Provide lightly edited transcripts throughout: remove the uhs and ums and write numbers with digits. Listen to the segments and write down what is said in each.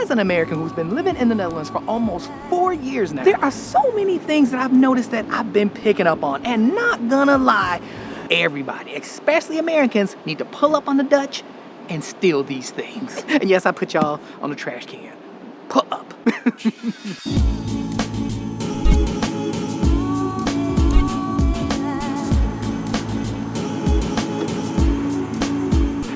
as an American who's been living in the Netherlands for almost 4 years now, there are so many things that I've noticed that I've been picking up on. And not gonna lie, everybody, especially Americans, need to pull up on the Dutch and steal these things. And yes, I put y'all on the trash can. Pull up.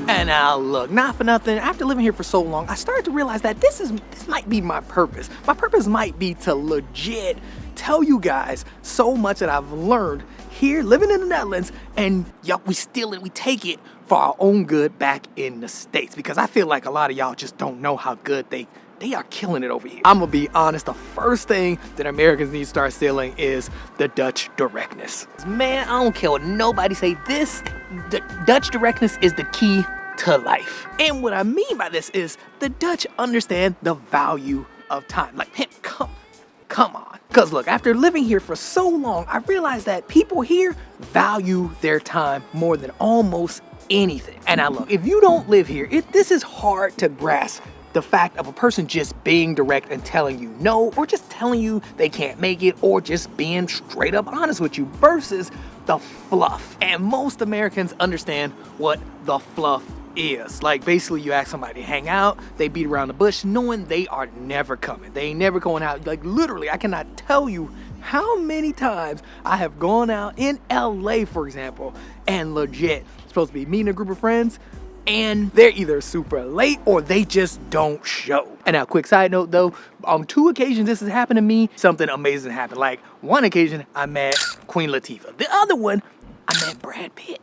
And now look, not for nothing, after living here for so long, I started to realize that this might be my purpose. My purpose might be to legit tell you guys so much that I've learned here living in the Netherlands, and y'all, we steal it, we take it for our own good back in the States, because I feel like a lot of y'all just don't know how good they are killing it over here. I'm gonna be honest, the first thing that Americans need to start stealing is the Dutch directness. Man, I don't care what nobody say, the Dutch directness is the key to life. And what I mean by this is the Dutch understand the value of time. Like, man, come on. Because look, after living here for so long, I realized that people here value their time more than almost anything. And now look, if you don't live here, this is hard to grasp. The fact of a person just being direct and telling you no, or just telling you they can't make it, or just being straight up honest with you, versus the fluff. And most Americans understand what the fluff is. Like, basically you ask somebody to hang out, they beat around the bush knowing they are never coming. They ain't never going out. Like, literally, I cannot tell you how many times I have gone out in LA, for example, and legit supposed to be meeting a group of friends, and they're either super late or they just don't show. And now, quick side note though, on 2 occasions this has happened to me, something amazing happened. Like, one occasion I met Queen Latifah. The other one, I met Brad Pitt.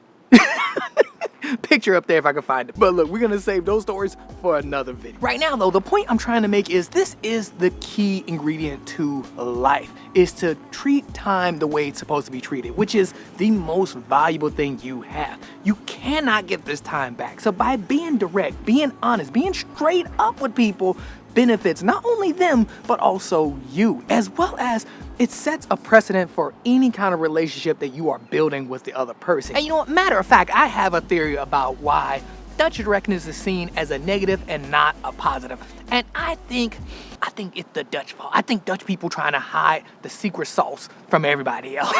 Picture up there if I can find it. But look, we're gonna save those stories for another video. Right now though, the point I'm trying to make is this is the key ingredient to life, is to treat time the way it's supposed to be treated, which is the most valuable thing you have. You cannot get this time back. So by being direct, being honest, being straight up with people benefits not only them, but also you, as well as it sets a precedent for any kind of relationship that you are building with the other person. And you know what, matter of fact, I have a theory about why Dutch directness is seen as a negative and not a positive. And I think it's the Dutch fault. I think Dutch people trying to hide the secret sauce from everybody else.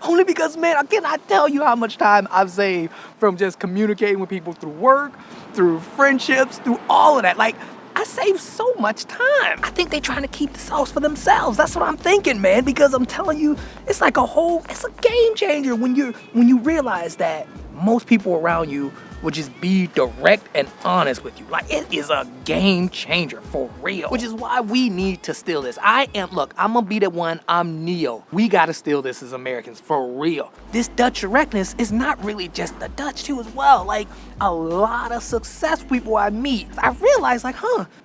Only because, man, I cannot tell you how much time I've saved from just communicating with people through work, through friendships, through all of that. Like, I save so much time. I think they trying to keep the sauce for themselves. That's what I'm thinking, man, because I'm telling you, it's like it's a game changer when you realize that most people around you will just be direct and honest with you. Like, it is a game changer for real, which is why we need to steal this. Look, I'm gonna be the one, I'm Neo. We gotta steal this as Americans, for real. This Dutch directness is not really just the Dutch too as well. Like, a lot of successful people I meet, I realize, like,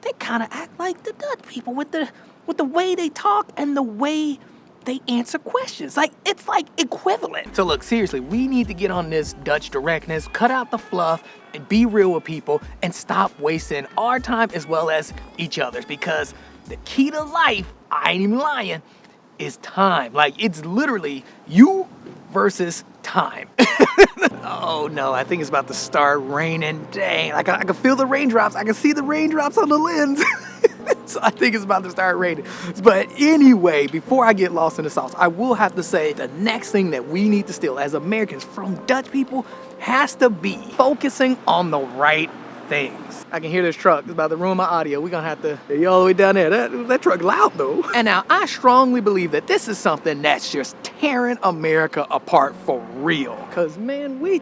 they kind of act like the Dutch people with the way they talk and the way they answer questions. Like, it's like equivalent. So look, seriously, we need to get on this Dutch directness, cut out the fluff, and be real with people, and stop wasting our time as well as each other's, because the key to life, I ain't even lying, is time. Like, it's literally you versus time. Oh no, I think it's about to start raining. Dang, I can feel the raindrops. I can see the raindrops on the lens. So I think it's about to start raining. But anyway, before I get lost in the sauce, I will have to say the next thing that we need to steal as Americans from Dutch people has to be focusing on the right things. I can hear this truck. It's about to ruin my audio. We're gonna have to get all the way down there. That truck loud though. And now I strongly believe that this is something that's just tearing America apart for real. Cause man, we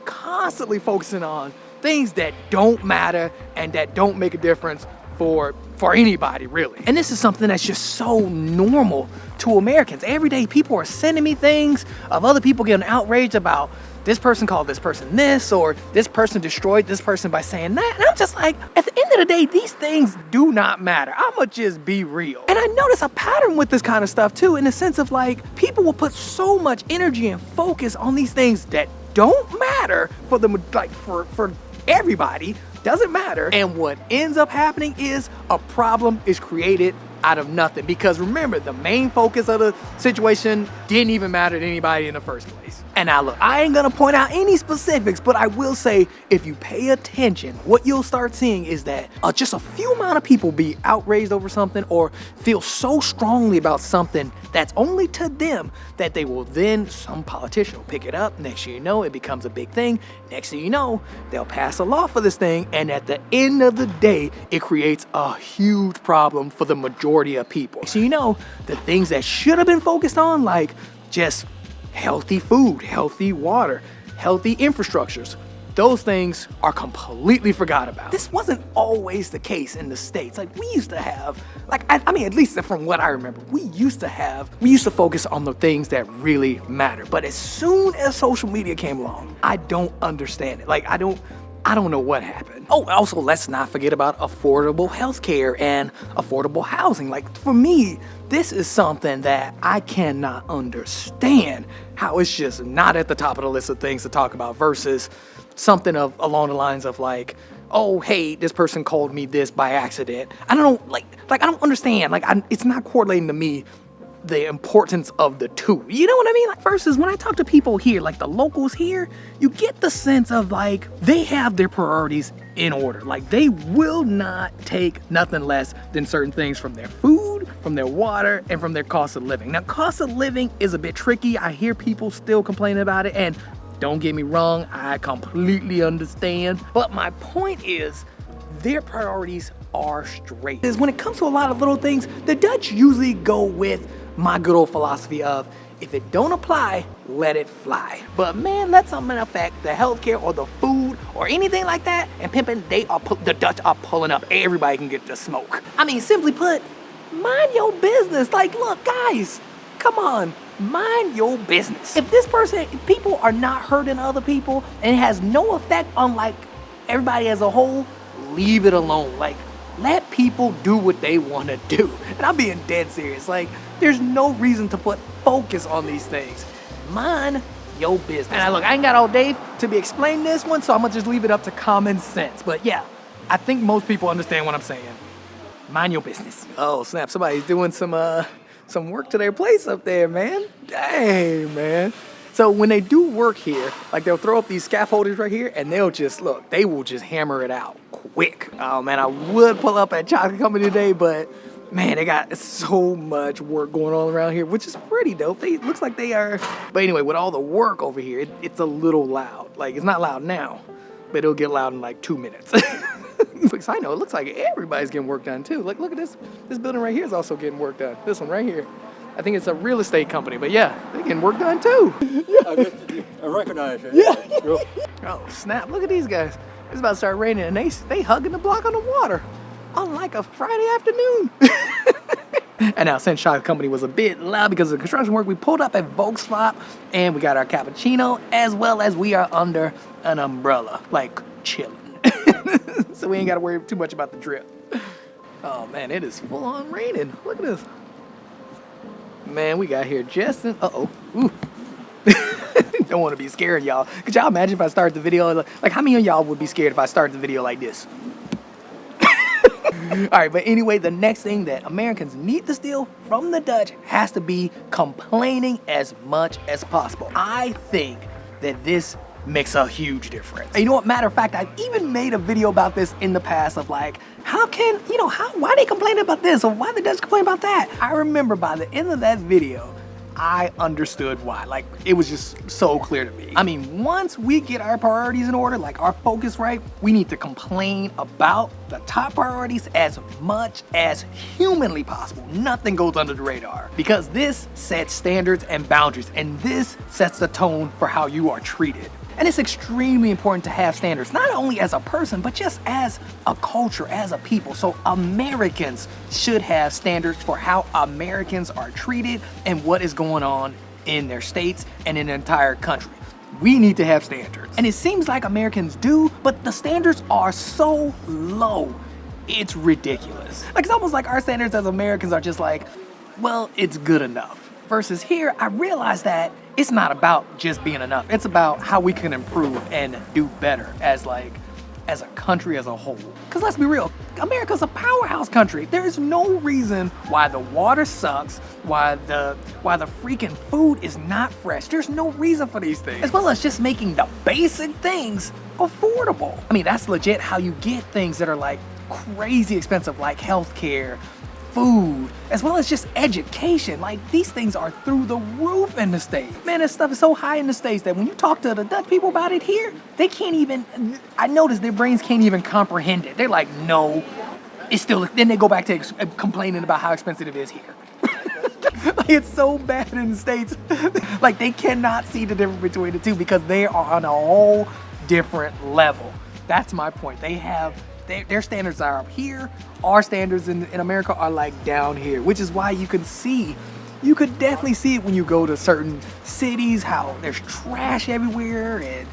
constantly focusing on things that don't matter and that don't make a difference for anybody, really. And this is something that's just so normal to Americans. Every day people are sending me things of other people getting outraged about this person called this person this, or this person destroyed this person by saying that. And I'm just like, at the end of the day, these things do not matter. I'ma just be real. And I notice a pattern with this kind of stuff too, in the sense of like, people will put so much energy and focus on these things that don't matter for them, like for everybody. Doesn't matter. And what ends up happening is a problem is created out of nothing. Because remember, the main focus of the situation didn't even matter to anybody in the first place. And now look, I ain't gonna point out any specifics, but I will say, if you pay attention, what you'll start seeing is that just a few amount of people be outraged over something or feel so strongly about something that's only to them that they will then, some politician will pick it up. Next thing you know, it becomes a big thing. Next thing you know, they'll pass a law for this thing. And at the end of the day, it creates a huge problem for the majority of people. So you know, the things that should have been focused on, like just healthy food, healthy water, healthy infrastructures, those things are completely forgot about. This wasn't always the case in the States. Like we used to have, like, I mean, at least from what I remember, we used to focus on the things that really matter. But as soon as social media came along, I don't understand it. Like, I don't know what happened. Oh, also, let's not forget about affordable healthcare and affordable housing. Like, for me, this is something that I cannot understand how it's just not at the top of the list of things to talk about versus something along the lines of like, oh, hey, this person called me this by accident. I don't know, like I don't understand. Like, it's not correlating to me the importance of the two. You know what I mean? Like, versus when I talk to people here, like the locals here, you get the sense of like they have their priorities in order. Like they will not take nothing less than certain things from their food, from their water, and from their cost of living. Now, cost of living is a bit tricky. I hear people still complaining about it, and don't get me wrong, I completely understand. But my point is, their priorities are straight. When it comes to a lot of little things, the Dutch usually go with my good old philosophy of, if it don't apply, let it fly. But man, let something affect the healthcare or the food or anything like that, and pimping, the Dutch are pulling up. Everybody can get the smoke. I mean, simply put, mind your business. Like, look, guys, come on, mind your business. If people are not hurting other people and it has no effect on like everybody as a whole, leave it alone. Like, let people do what they want to do. And I'm being dead serious. Like, there's no reason to put focus on these things. Mind your business. And look, I ain't got all day to be explaining this one, so I'm gonna just leave it up to common sense. But yeah, I think most people understand what I'm saying. Mind your business. Oh snap, somebody's doing some work to their place up there, man. Dang, man. So when they do work here, like they'll throw up these scaffoldings right here and they'll just, look, they will just hammer it out quick. Oh man, I would pull up at Chocolate Company today, but man, they got so much work going on around here, which is pretty dope. It looks like they are. But anyway, with all the work over here, it's a little loud. Like, it's not loud now, but it'll get loud in like 2 minutes. Because I know, it looks like everybody's getting work done too. Like, look at this. This building right here is also getting work done. This one right here. I think it's a real estate company, but yeah, they're getting work done too. I recognize it. Yeah. Oh snap, look at these guys. It's about to start raining and they hugging the block on the water. Unlike a Friday afternoon. And now, since Chocolate Company was a bit loud because of the construction work, we pulled up at Volkswagen and we got our cappuccino, as well as we are under an umbrella, like chilling. So we ain't got to worry too much about the drip. Oh man, it is full on raining. Look at this. Man, we got here just in, Ooh. Don't want to be scared, y'all. Could y'all imagine if I started the video, like how many of y'all would be scared if I started the video like this? All right, but anyway, the next thing that Americans need to steal from the Dutch has to be complaining as much as possible. I think that this makes a huge difference. And you know what, matter of fact, I've even made a video about this in the past of like, why they complaining about this or why the Dutch complain about that? I remember by the end of that video, I understood why. Like, it was just so clear to me. I mean, once we get our priorities in order, like our focus right, we need to complain about the top priorities as much as humanly possible. Nothing goes under the radar because this sets standards and boundaries, and this sets the tone for how you are treated. And it's extremely important to have standards, not only as a person, but just as a culture, as a people. So Americans should have standards for how Americans are treated and what is going on in their states and in the entire country. We need to have standards. And it seems like Americans do, but the standards are so low, it's ridiculous. Like, it's almost like our standards as Americans are just like, well, it's good enough. Versus here, I realized that it's not about just being enough. It's about how we can improve and do better as a country as a whole. Because let's be real, America's a powerhouse country. There is no reason why the water sucks, why the freaking food is not fresh. There's no reason for these things. As well as just making the basic things affordable. I mean, that's legit how you get things that are like crazy expensive, like healthcare, food, as well as just education. Like, these things are through the roof in the States. Man, this stuff is so high in the States that when you talk to the Dutch people about it here, they can't even, I noticed their brains can't even comprehend it. They're like, no, it's still, then they go back to complaining about how expensive it is here. Like, it's so bad in the States. Like, they cannot see the difference between the two because they are on a whole different level. That's my point. They have, their standards are up here. Our standards in America are like down here, which is why you can see, you could definitely see it when you go to certain cities, how there's trash everywhere,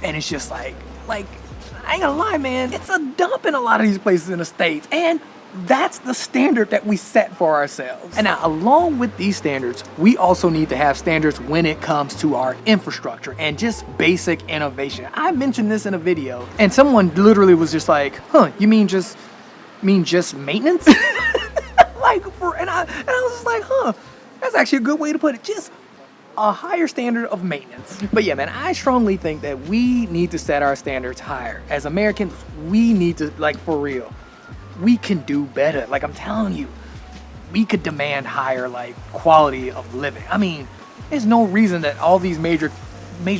and it's just like I ain't gonna lie, man, it's a dump in a lot of these places in the States, and that's the standard that we set for ourselves. And now, along with these standards, we also need to have standards when it comes to our infrastructure and just basic innovation. I mentioned this in a video, and someone literally was just like, huh, you mean just maintenance? And I was just like, huh, that's actually a good way to put it. Just a higher standard of maintenance. But yeah, man, I strongly think that we need to set our standards higher. As Americans, we need to, like, for real, we can do better. Like, I'm telling you, we could demand higher, like, quality of living. I mean, there's no reason that all these major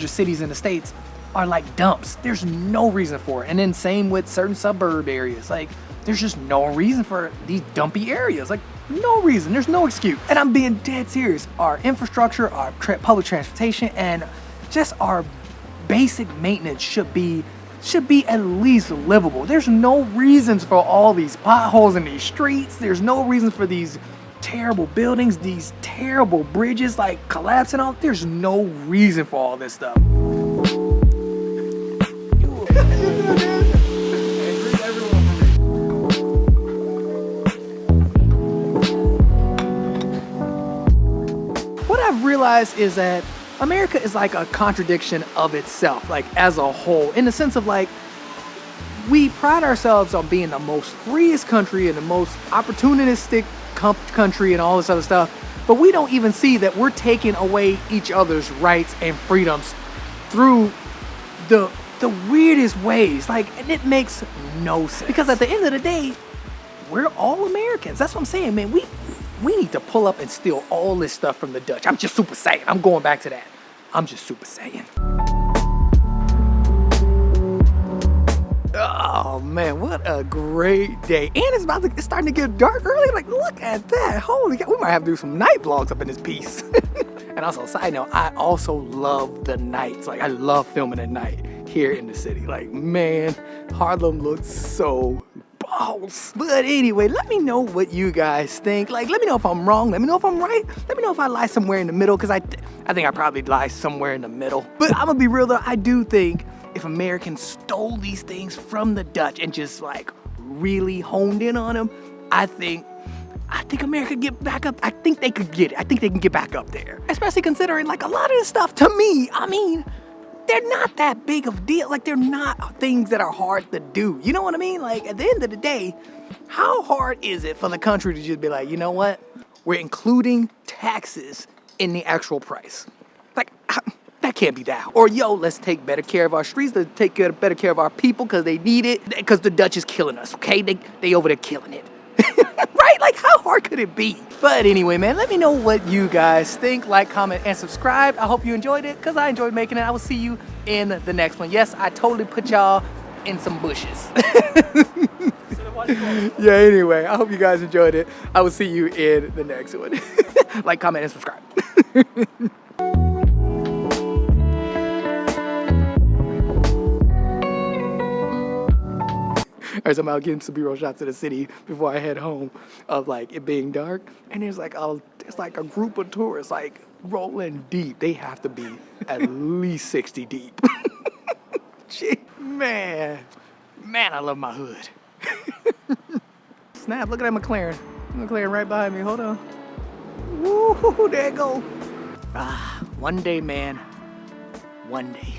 cities in the States are like dumps. There's no reason for it. And then same with certain suburb areas. Like, there's just no reason for these dumpy areas. Like, no reason. There's no excuse. And I'm being dead serious. Our infrastructure, our public transportation, and just our basic maintenance should be at least livable. There's no reasons for all these potholes in these streets. There's no reason for these terrible buildings, these terrible bridges like collapsing all. There's no reason for all this stuff. What I've realized is that America is like a contradiction of itself, like as a whole, in the sense of like, we pride ourselves on being the most freest country and the most opportunistic country and all this other stuff, but we don't even see that we're taking away each other's rights and freedoms through the weirdest ways. Like, and it makes no sense. Because at the end of the day, we're all Americans. That's what I'm saying, man. We need to pull up and steal all this stuff from the Dutch. I'm just Super Saiyan. I'm going back to that. I'm just Super Saiyan. Oh man, what a great day. And it's starting to get dark early. Like, look at that. Holy cow. We might have to do some night vlogs up in this piece. And also, side note, I also love the nights. Like, I love filming at night here in the city. Like, man, Harlem looks so balls. But anyway, let me know what you guys think. Like, let me know if I'm wrong. Let me know if I'm right. Let me know if I lie somewhere in the middle, because I think I probably lie somewhere in the middle. But I'm gonna be real though, I do think if Americans stole these things from the Dutch and just like really honed in on them, I think America could get back up. I think they could get it. I think they can get back up there. Especially considering like a lot of this stuff, to me, I mean, they're not that big of a deal. Like, they're not things that are hard to do. You know what I mean? Like, at the end of the day, how hard is it for the country to just be like, you know what? We're including taxes in the actual price. Like, that can't be that. Or, yo, let's take better care of our streets. Let's take better care of our people because they need it. Because the Dutch is killing us, okay? They over there killing it. Right? Like, how hard could it be? But anyway, man, let me know what you guys think. Like, comment, and subscribe. I hope you enjoyed it, because I enjoyed making it. I will see you in the next one. Yes, I totally put y'all in some bushes. Yeah, anyway, I hope you guys enjoyed it. I will see you in the next one. Like, comment, and subscribe. Or so I'm out getting some B-roll shots of the city before I head home of like it being dark, and there's like a group of tourists like rolling deep. They have to be at least 60 deep. Gee, man, I love my hood. Snap! Look at that McLaren. McLaren right behind me. Hold on. Woo, there it go. One day, man. One day.